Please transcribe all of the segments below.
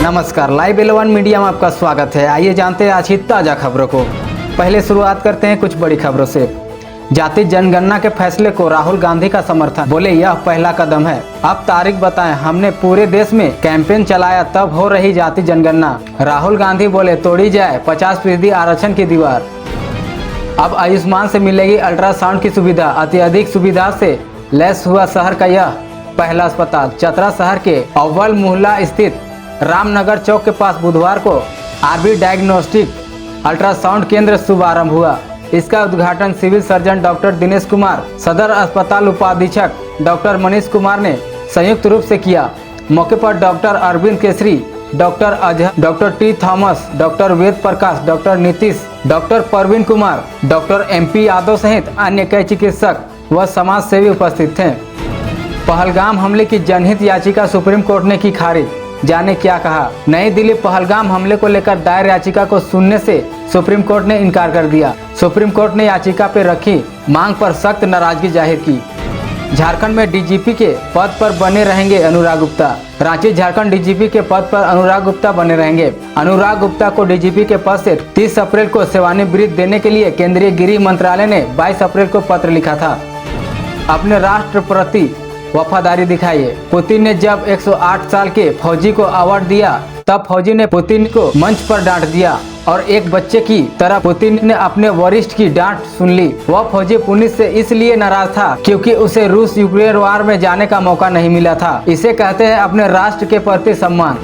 नमस्कार, live 11 media में आपका स्वागत है। आइए जानते हैं आज की ताज़ा खबरों को। पहले शुरुआत करते हैं कुछ बड़ी खबरों से। जाति जनगणना के फैसले को राहुल गांधी का समर्थन, बोले यह पहला कदम है। अब तारीख बताएं, हमने पूरे देश में कैंपेन चलाया तब हो रही जाति जनगणना। राहुल गांधी बोले तोड़ी जाए 50% आरक्षण की दीवार। अब आयुष्मान से मिलेगी अल्ट्रासाउंड की सुविधा। अत्यधिक सुविधा से लैस हुआ शहर का यह पहला अस्पताल। चतरा शहर के अव्वल मोहल्ला स्थित रामनगर चौक के पास बुधवार को आरबी डायग्नोस्टिक अल्ट्रासाउंड केंद्र शुभारंभ हुआ। इसका उद्घाटन civil surgeon doctor Dinesh Kumar, सदर अस्पताल उपाधीक्षक डॉक्टर मनीष कुमार ने संयुक्त रूप से किया। मौके पर doctor Arvind Kesari, doctor Azhar, doctor T Thomas, doctor Ved Prakash, doctor Nitish, doctor Parveen Kumar, doctor MP Yadav सहित अन्य कई चिकित्सक व समाज सेवी उपस्थित थे। पहलगाम हमले की जनहित याचिका सुप्रीम कोर्ट ने की खारिज। जाने क्या कहा। नई दिल्ली पहलगाम हमले को लेकर दायर याचिका को सुनने से सुप्रीम कोर्ट ने इनकार कर दिया। सुप्रीम कोर्ट ने याचिका पर रखी मांग पर सख्त नाराजगी जाहिर की। झारखंड में DGP के पद पर बने रहेंगे अनुराग गुप्ता। रांची झारखंड DGP के पद पर अनुराग गुप्ता बने रहेंगे। अनुराग गुप्ता को DGP के पद से 30 अप्रैल को सेवानिवृत्ति देने के लिए केंद्रीय गृह मंत्रालय ने 22 अप्रैल को पत्र लिखा था। अपने राष्ट्र प्रति वफादारी दिखाइए। पुतिन ने जब 108 साल के फौजी को अवार्ड दिया तब फौजी ने पुतिन को मंच पर डांट दिया और एक बच्चे की तरह पुतिन ने अपने वरिष्ठ की डांट सुन ली। वह फौजी पुलिस से इसलिए नाराज था क्योंकि उसे रूस यूक्रेन वार में जाने का मौका नहीं मिला था। इसे कहते हैं अपने राष्ट्र के प्रति सम्मान।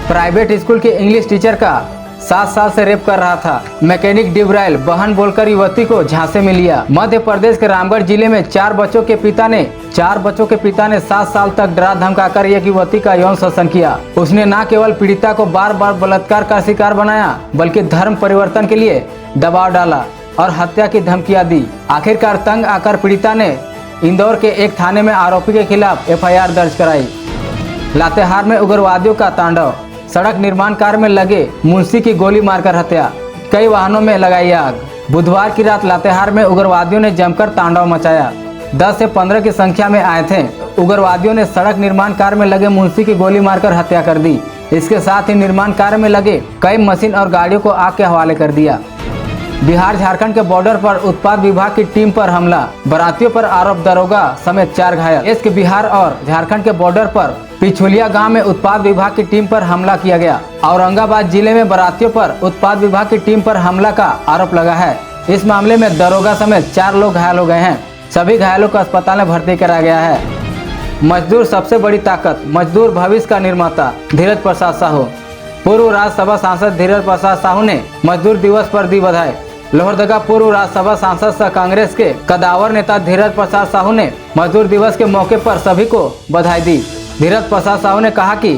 प्राइवेट स्कूल के इंग्लिश टीचर का 7 साल से रेप कर रहा था। मैकेनिक डिब्राइल बहन बोलकर युवती को झांसे में लिया। मध्य प्रदेश के रामगढ़ जिले में 4 बच्चों के पिता ने 7 साल तक डरा धमकाकर एक युवती का यौन शोषण किया। उसने न केवल पीड़िता को बार बार बलात्कार का शिकार बनाया बल्कि धर्म परिवर्तन के लिए दबाव डाला और हत्या की धमकियां दी। आखिरकार तंग आकर पीड़िता ने इंदौर के एक थाने में आरोपी के खिलाफ FIR दर्ज कराई। लातेहार में उग्रवादियों का तांडव। सड़क निर्माण कार्य में लगे मुंशी की गोली मारकर हत्या। कई वाहनों में लगाई आग। बुधवार की रात लातेहार में उग्रवादियों ने जमकर तांडव मचाया। 10 से 15 की संख्या में आए थे। उग्रवादियों ने सड़क निर्माण कार्य में लगे मुंशी की गोली मारकर हत्या कर दी। इसके साथ ही निर्माण कार्य में लगे कई मशीन और गाड़ियों को आग के हवाले कर दिया। बिहार झारखंड के बॉर्डर पर उत्पाद विभाग की टीम पर हमला। बारातियों पर आरोप, दरोगा समेत 4 घायल। इसके बिहार और झारखंड के बॉर्डर पर पिछुलिया गांव में उत्पाद विभाग की टीम पर हमला किया गया। औरंगाबाद जिले में बारातियों पर उत्पाद विभाग की टीम पर हमला का आरोप लगा है। इस मामले में दरोगा समेत 4 लोग घायल हो गए हैं। सभी घायलों को अस्पताल में भर्ती कराया गया है। मजदूर सबसे बड़ी ताकत, मजदूर भविष्य का निर्माता, धीरज प्रसाद साहू। पूर्व राज्यसभा सांसद धीरज प्रसाद साहू ने मजदूर दिवस पर दी बधाई। लोहरदगा पूर्व राज्यसभा सांसद सह कांग्रेस के कदावर नेता धीरज प्रसाद साहू ने मजदूर दिवस के मौके पर सभी को बधाई दी। धीरज प्रसाद साहू ने कहा कि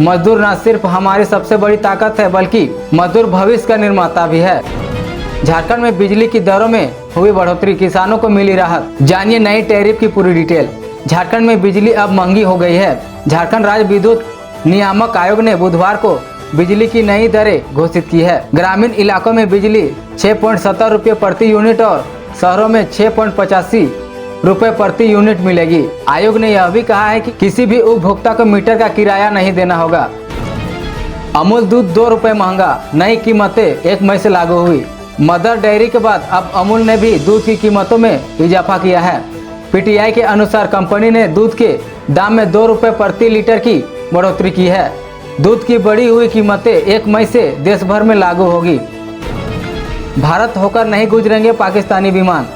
मजदूर न सिर्फ हमारी सबसे बड़ी ताकत है बल्कि मजदूर भविष्य का निर्माता भी है। झारखंड में बिजली की दरों में हुई बढ़ोतरी, किसानों को मिली राहत। जानिए नई टैरिफ की पूरी डिटेल। झारखंड में बिजली अब महंगी हो गई है। झारखंड राज्य विद्युत नियामक आयोग ने बुधवार को बिजली की नई दरें घोषित की है। ग्रामीण इलाकों में बिजली 6.70 रुपये प्रति यूनिट और शहरों में 6.85 रुपये प्रति यूनिट मिलेगी। आयोग ने यह भी कहा है कि किसी भी उपभोक्ता को मीटर का किराया नहीं देना होगा। अमूल दूध 2 रुपये महंगा, नई कीमतें 1 मई से लागू हुई। मदर डेयरी के बाद अब अमूल ने भी दूध की कीमतों में इजाफा किया है। PTI के अनुसार कंपनी ने दूध के दाम में 2 रुपये प्रति लीटर की बढ़ोतरी की है। दूध की बढ़ी हुई कीमतें 1 मई से देश भर में लागू होगी। भारत होकर नहीं गुजरेंगे पाकिस्तानी विमान।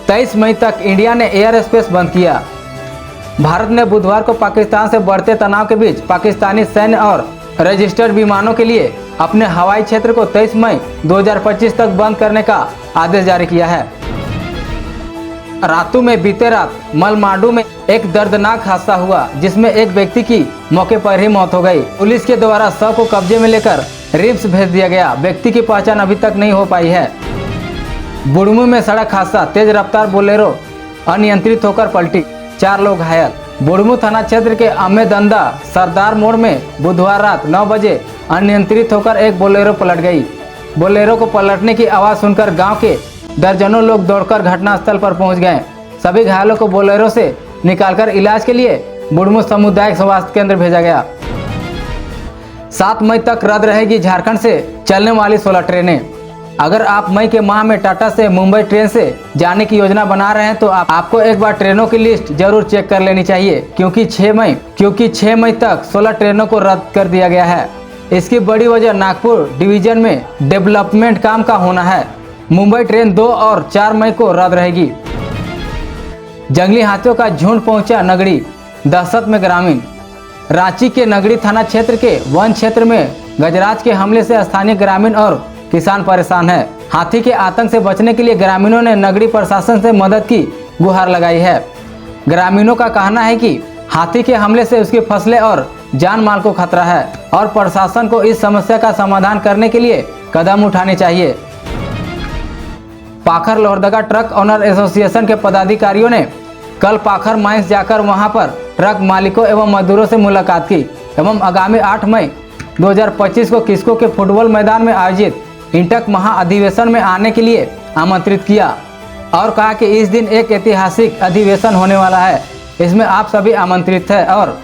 23 मई तक इंडिया ने एयर स्पेस बंद किया। भारत ने बुधवार को पाकिस्तान से बढ़ते तनाव के बीच पाकिस्तानी सैन्य और रजिस्टर्ड विमानों के लिए अपने हवाई क्षेत्र को 23 मई 2025 तक बंद करने का आदेश जारी किया है। रातू में बीते रात मलमाडू में एक दर्दनाक हादसा हुआ जिसमें एक व्यक्ति की मौके पर ही मौत हो गई। पुलिस के द्वारा शव को कब्जे में लेकर रिम्स भेज दिया गया। व्यक्ति की पहचान अभी तक नहीं हो पाई है। बुढ़मू में सड़क हादसा, तेज रफ्तार बोलेरो अनियंत्रित होकर पलटी, 4 लोग घायल। बुढ़मू थाना क्षेत्र के अमेदंदा सरदार मोड़ में बुधवार रात 9 बजे अनियंत्रित होकर एक बोलेरो पलट गई। बोलेरो को पलटने की आवाज़ सुनकर गांव के दर्जनों लोग दौड़कर घटनास्थल पर पहुंच गए। सभी घायलों को बोलेरो से निकालकर इलाज के लिए बुढ़मू सामुदायिक स्वास्थ्य केंद्र भेजा गया। 7 मई तक रद्द रहेगी झारखंड से चलने वाली 16 ट्रेनें। अगर आप मई के माह में टाटा से मुंबई ट्रेन से जाने की योजना बना रहे हैं तो आपको एक बार ट्रेनों की लिस्ट जरूर चेक कर लेनी चाहिए, क्योंकि 6 मई तक 16 ट्रेनों को रद्द कर दिया गया है। इसकी बड़ी वजह नागपुर डिवीजन में डेवलपमेंट काम का होना है। मुंबई ट्रेन 2 और 4 मई को रद्द रहेगी। जंगली हाथियों का झुंड पहुंचा नगड़ी, दहशत में ग्रामीण। रांची के नगड़ी थाना क्षेत्र के वन क्षेत्र में गजराज के हमले से स्थानीय ग्रामीण और किसान परेशान है। हाथी के आतंक से बचने के लिए ग्रामीणों ने नगरी प्रशासन से मदद की गुहार लगाई है। ग्रामीणों का कहना है कि हाथी के हमले से उसकी फसलें और जान माल को खतरा है और प्रशासन को इस समस्या का समाधान करने के लिए कदम उठाने चाहिए। पाखर लोहरदगा ट्रक ओनर एसोसिएशन के पदाधिकारियों ने कल पाखर माइंस जाकर वहां पर ट्रक मालिकों एवं मजदूरों से मुलाकात की एवं आगामी 8 मई 2025 को किस्को के फुटबॉल मैदान में आयोजित इंटक महाअधिवेशन में आने के लिए आमंत्रित किया और कहा कि इस दिन एक ऐतिहासिक अधिवेशन होने वाला है, इसमें आप सभी आमंत्रित हैं और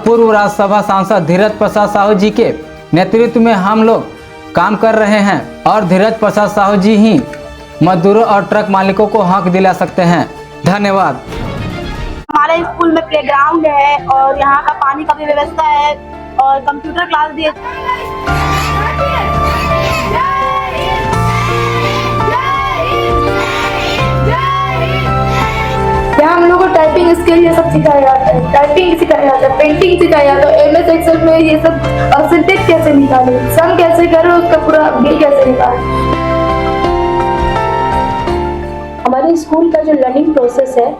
पूर्व राज्यसभा सांसद धीरज प्रसाद साहू जी के नेतृत्व में हम लोग काम कर रहे हैं और धीरज प्रसाद साहू जी ही मजदूरों और ट्रक मालिकों को हक दिला सकते हैं। धन्यवाद। हमारे स्कूल में प्लेग्राउंड है और यहाँ का पानी का भी व्यवस्था है और कंप्यूटर क्लास भी है। यहाँ हम लोग को टाइपिंग स्किल ये सब सिखाया जाता है, टाइपिंग सिखाया जाता है, पेंटिंग सिखाया जाता है, MS एक्सेल में ये सब सिंटेक्स कैसे निकाले, सम कैसे करो, उसका पूरा बिल कैसे निकाले। हमारे स्कूल का जो लर्निंग प्रोसेस है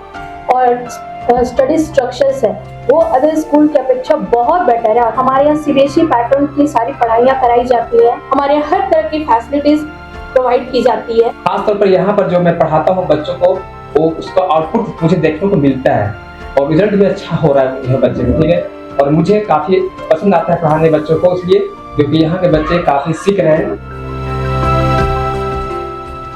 और स्टडी स्ट्रक्चर्स है वो अदर स्कूल की अपेक्षा बहुत बेटर है। हमारे यहाँ CBSE पैटर्न की सारी पढ़ाइयाँ कराई जाती है, हमारे यहाँ हर तरह की फैसिलिटीज प्रोवाइड की जाती है। खासतौर पर यहाँ पर जो मैं पढ़ाता हूँ बच्चों को, वो उसका आउटपुट मुझे देखने को मिलता है और रिजल्ट भी अच्छा हो रहा है बच्चे को, ठीक है। और मुझे काफ़ी पसंद आता है पढ़ाने बच्चों को, इसलिए क्योंकि यहाँ के बच्चे काफ़ी सीख रहे हैं।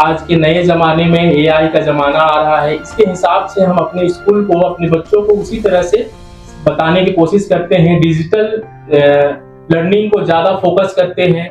आज के नए ज़माने में AI का ज़माना आ रहा है, इसके हिसाब से हम अपने स्कूल को, अपने बच्चों को उसी तरह से बताने की कोशिश करते हैं। डिजिटल लर्निंग को ज़्यादा फोकस करते हैं।